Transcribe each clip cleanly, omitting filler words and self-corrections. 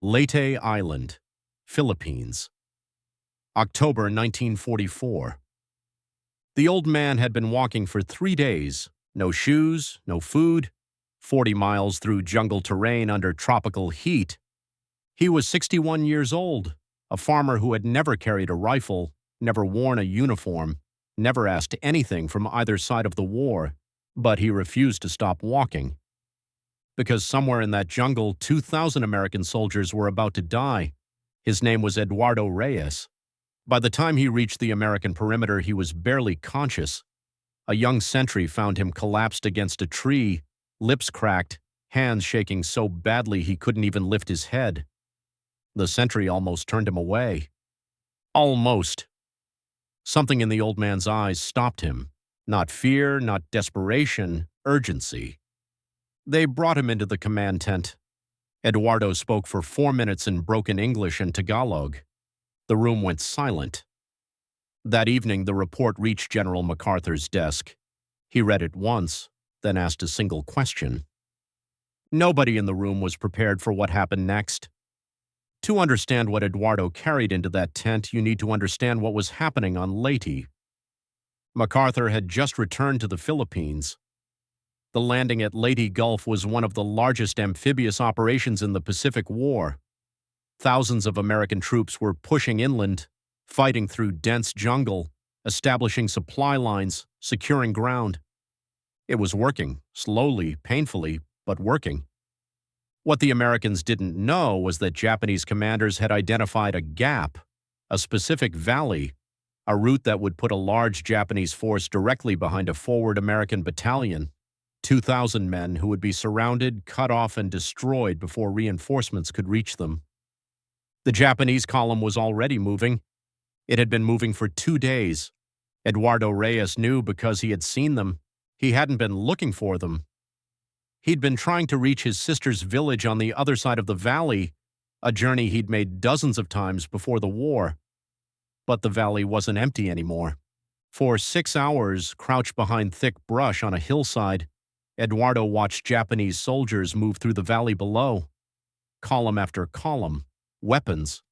Leyte Island, Philippines. October 1944. The old man had been walking for 3 days, no shoes, no food, 40 miles through jungle terrain under tropical heat. He was 61 years old, a farmer who had never carried a rifle, never worn a uniform, never asked anything from either side of the war, but he refused to stop walking. Because somewhere in that jungle, 2,000 American soldiers were about to die. His name was Eduardo Reyes. By the time he reached the American perimeter, he was barely conscious. A young sentry found him collapsed against a tree, lips cracked, hands shaking so badly he couldn't even lift his head. The sentry almost turned him away. Almost. Something in the old man's eyes stopped him. Not fear, not desperation, urgency. They brought him into the command tent. Eduardo spoke for 4 minutes in broken English and Tagalog. The room went silent. That evening, the report reached General MacArthur's desk. He read it once, then asked a single question. Nobody in the room was prepared for what happened next. To understand what Eduardo carried into that tent, you need to understand what was happening on Leyte. MacArthur had just returned to the Philippines. The landing at Leyte Gulf was one of the largest amphibious operations in the Pacific War. Thousands of American troops were pushing inland, fighting through dense jungle, establishing supply lines, securing ground. It was working, slowly, painfully, but working. What the Americans didn't know was that Japanese commanders had identified a gap, a specific valley, a route that would put a large Japanese force directly behind a forward American battalion. 2,000 men who would be surrounded, cut off, and destroyed before reinforcements could reach them. The Japanese column was already moving. It had been moving for 2 days. Eduardo Reyes knew because he had seen them. He hadn't been looking for them. He'd been trying to reach his sister's village on the other side of the valley, a journey he'd made dozens of times before the war. But the valley wasn't empty anymore. For 6 hours, crouched behind thick brush on a hillside, Eduardo watched Japanese soldiers move through the valley below. Column after column, weapons,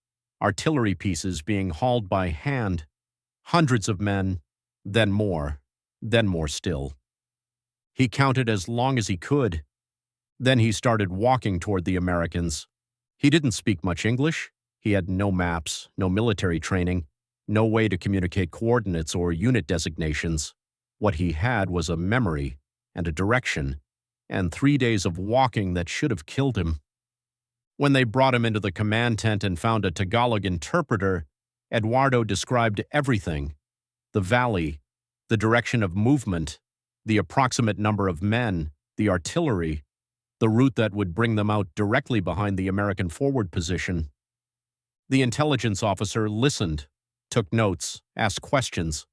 artillery pieces being hauled by hand, hundreds of men, then more still. He counted as long as he could. Then he started walking toward the Americans. He didn't speak much English. He had no maps, no military training, no way to communicate coordinates or unit designations. What he had was a memory and a direction, and 3 days of walking that should have killed him. When they brought him into the command tent and found a Tagalog interpreter, Eduardo described everything: the valley, the direction of movement, the approximate number of men, the artillery, the route that would bring them out directly behind the American forward position. The intelligence officer listened, took notes, asked questions.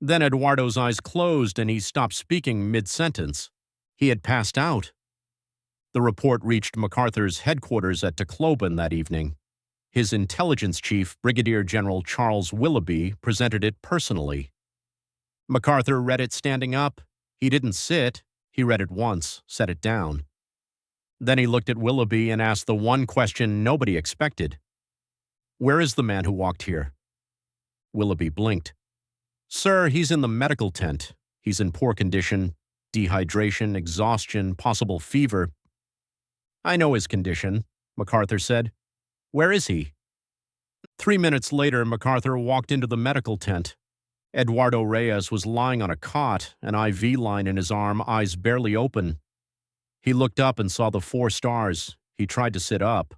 Then Eduardo's eyes closed and he stopped speaking mid-sentence. He had passed out. The report reached MacArthur's headquarters at Tacloban that evening. His intelligence chief, Brigadier General Charles Willoughby, presented it personally. MacArthur read it standing up. He didn't sit. He read it once, set it down. Then he looked at Willoughby and asked the one question nobody expected. "Where is the man who walked here?" Willoughby blinked. "Sir, he's in the medical tent. He's in poor condition, dehydration, exhaustion, possible fever." "I know his condition," MacArthur said. "Where is he?" 3 minutes later, MacArthur walked into the medical tent. Eduardo Reyes was lying on a cot, an IV line in his arm, eyes barely open. He looked up and saw the 4 stars. He tried to sit up.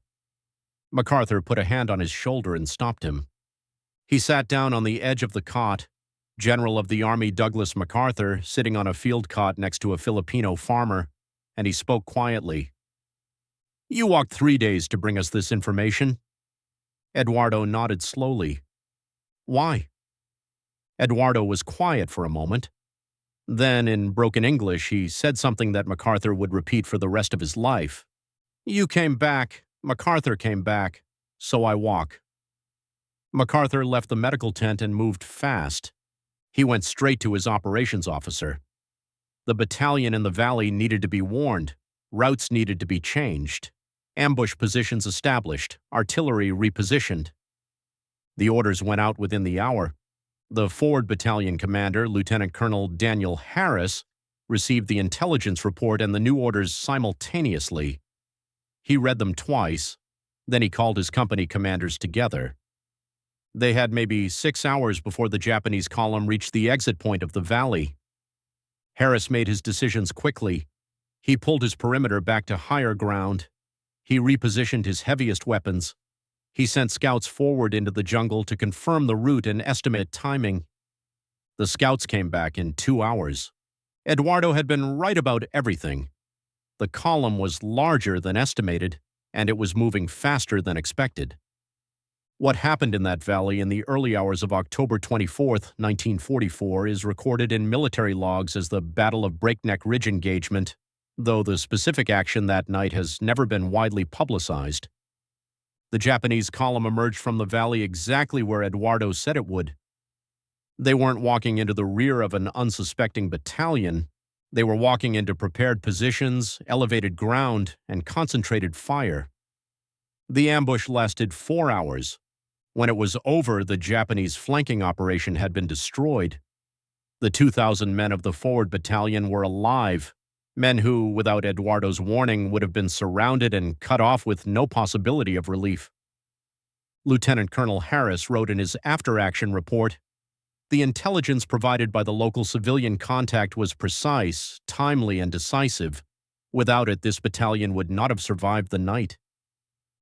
MacArthur put a hand on his shoulder and stopped him. He sat down on the edge of the cot. General of the Army Douglas MacArthur, sitting on a field cot next to a Filipino farmer, and he spoke quietly. "You walked 3 days to bring us this information." Eduardo nodded slowly. "Why?" Eduardo was quiet for a moment. Then, in broken English, he said something that MacArthur would repeat for the rest of his life. "You came back. MacArthur came back. So I walk." MacArthur left the medical tent and moved fast. He went straight to his operations officer. The battalion in the valley needed to be warned. Routes needed to be changed. Ambush positions established, artillery repositioned. The orders went out within the hour. The forward battalion commander, Lieutenant Colonel Daniel Harris, received the intelligence report and the new orders simultaneously. He read them twice, then he called his company commanders together. They had maybe 6 hours before the Japanese column reached the exit point of the valley. Harris made his decisions quickly. He pulled his perimeter back to higher ground. He repositioned his heaviest weapons. He sent scouts forward into the jungle to confirm the route and estimate timing. The scouts came back in 2 hours. Eduardo had been right about everything. The column was larger than estimated, and it was moving faster than expected. What happened in that valley in the early hours of October 24, 1944, is recorded in military logs as the Battle of Breakneck Ridge engagement, though the specific action that night has never been widely publicized. The Japanese column emerged from the valley exactly where Eduardo said it would. They weren't walking into the rear of an unsuspecting battalion. They were walking into prepared positions, elevated ground, and concentrated fire. The ambush lasted 4 hours. When it was over, the Japanese flanking operation had been destroyed. The 2,000 men of the forward battalion were alive, men who, without Eduardo's warning, would have been surrounded and cut off with no possibility of relief. Lieutenant Colonel Harris wrote in his after-action report, "The intelligence provided by the local civilian contact was precise, timely, and decisive. Without it, this battalion would not have survived the night."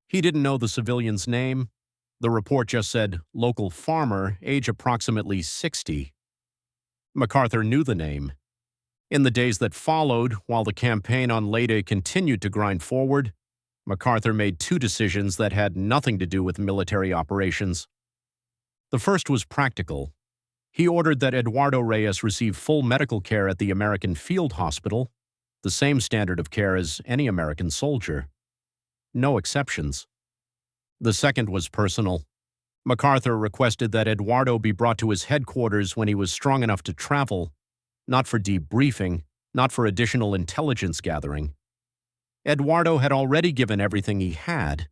He didn't know the civilian's name. The report just said, "local farmer, age approximately 60. MacArthur knew the name. In the days that followed, while the campaign on Leyte continued to grind forward, MacArthur made 2 decisions that had nothing to do with military operations. The first was practical. He ordered that Eduardo Reyes receive full medical care at the American Field Hospital, the same standard of care as any American soldier. No exceptions. The second was personal. MacArthur requested that Eduardo be brought to his headquarters when he was strong enough to travel, not for debriefing, not for additional intelligence gathering. Eduardo had already given everything he had.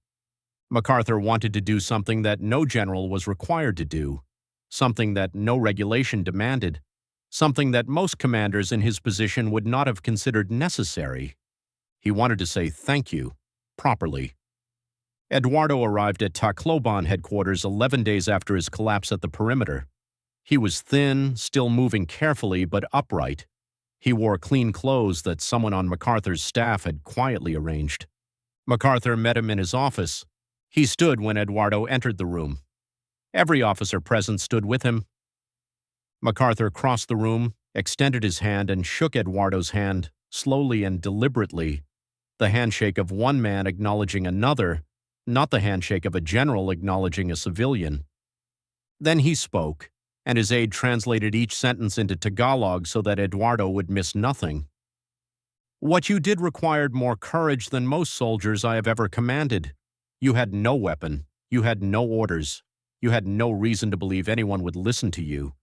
MacArthur wanted to do something that no general was required to do, something that no regulation demanded, something that most commanders in his position would not have considered necessary. He wanted to say thank you, properly. Eduardo arrived at Tacloban headquarters 11 days after his collapse at the perimeter. He was thin, still moving carefully but upright. He wore clean clothes that someone on MacArthur's staff had quietly arranged. MacArthur met him in his office. He stood when Eduardo entered the room. Every officer present stood with him. MacArthur crossed the room, extended his hand, and shook Eduardo's hand, slowly and deliberately, the handshake of one man acknowledging another, not the handshake of a general acknowledging a civilian. Then he spoke, and his aide translated each sentence into Tagalog so that Eduardo would miss nothing. "What you did required more courage than most soldiers I have ever commanded. You had no weapon. You had no orders. You had no reason to believe anyone would listen to you.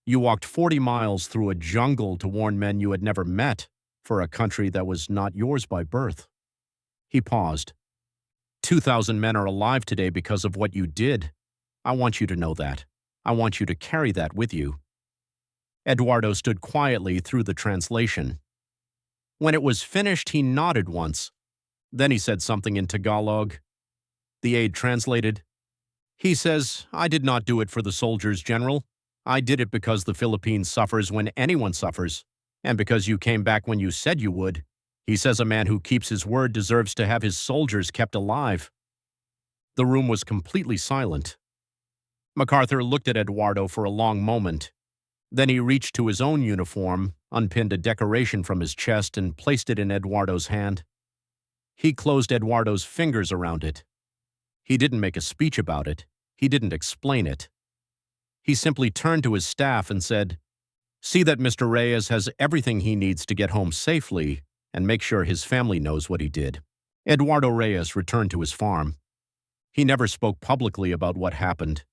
You walked 40 miles through a jungle to warn men you had never met for a country that was not yours by birth." He paused. 2,000 men are alive today because of what you did. I want you to know that. I want you to carry that with you. Eduardo stood quietly through the translation. When it was finished, he nodded once. Then he said something in Tagalog. The aide translated. He says, "I did not do it for the soldiers, General. I did it because the Philippines suffers when anyone suffers, and because you came back when you said you would. He says a man who keeps his word deserves to have his soldiers kept alive." The room was completely silent. MacArthur looked at Eduardo for a long moment. Then he reached to his own uniform, unpinned a decoration from his chest, and placed it in Eduardo's hand. He closed Eduardo's fingers around it. He didn't make a speech about it. He didn't explain it. He simply turned to his staff and said, "See that Mr. Reyes has everything he needs to get home safely, and make sure his family knows what he did." Eduardo Reyes returned to his farm. He never spoke publicly about what happened.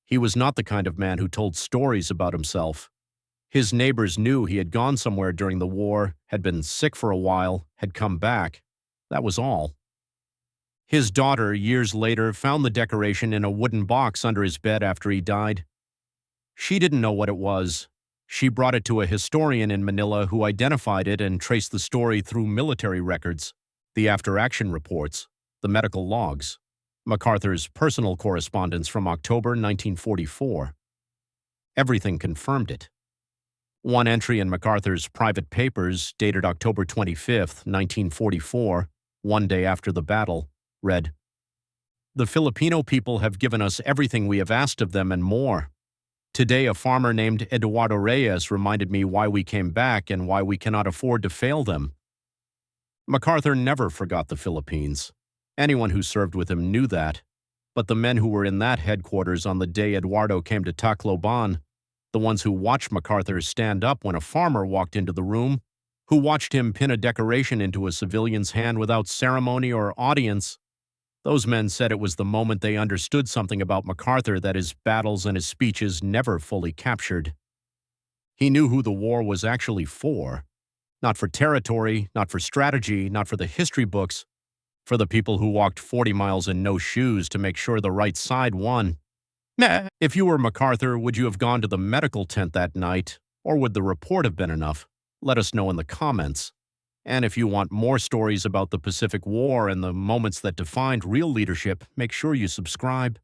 He was not the kind of man who told stories about himself. His neighbors knew he had gone somewhere during the war, had been sick for a while, had come back. That was all. His daughter, years later, found the decoration in a wooden box under his bed after he died. She didn't know what it was. She brought it to a historian in Manila who identified it and traced the story through military records, the after-action reports, the medical logs, MacArthur's personal correspondence from October 1944. Everything confirmed it. One entry in MacArthur's private papers, dated October 25, 1944, one day after the battle, read, "The Filipino people have given us everything we have asked of them and more. Today, a farmer named Eduardo Reyes reminded me why we came back and why we cannot afford to fail them." MacArthur never forgot the Philippines. Anyone who served with him knew that. But the men who were in that headquarters on the day Eduardo came to Tacloban, the ones who watched MacArthur stand up when a farmer walked into the room, who watched him pin a decoration into a civilian's hand without ceremony or audience, those men said it was the moment they understood something about MacArthur that his battles and his speeches never fully captured. He knew who the war was actually for. Not for territory, not for strategy, not for the history books, for the people who walked 40 miles in no shoes to make sure the right side won. If you were MacArthur, would you have gone to the medical tent that night, or would the report have been enough? Let us know in the comments. And if you want more stories about the Pacific War and the moments that defined real leadership, make sure you subscribe.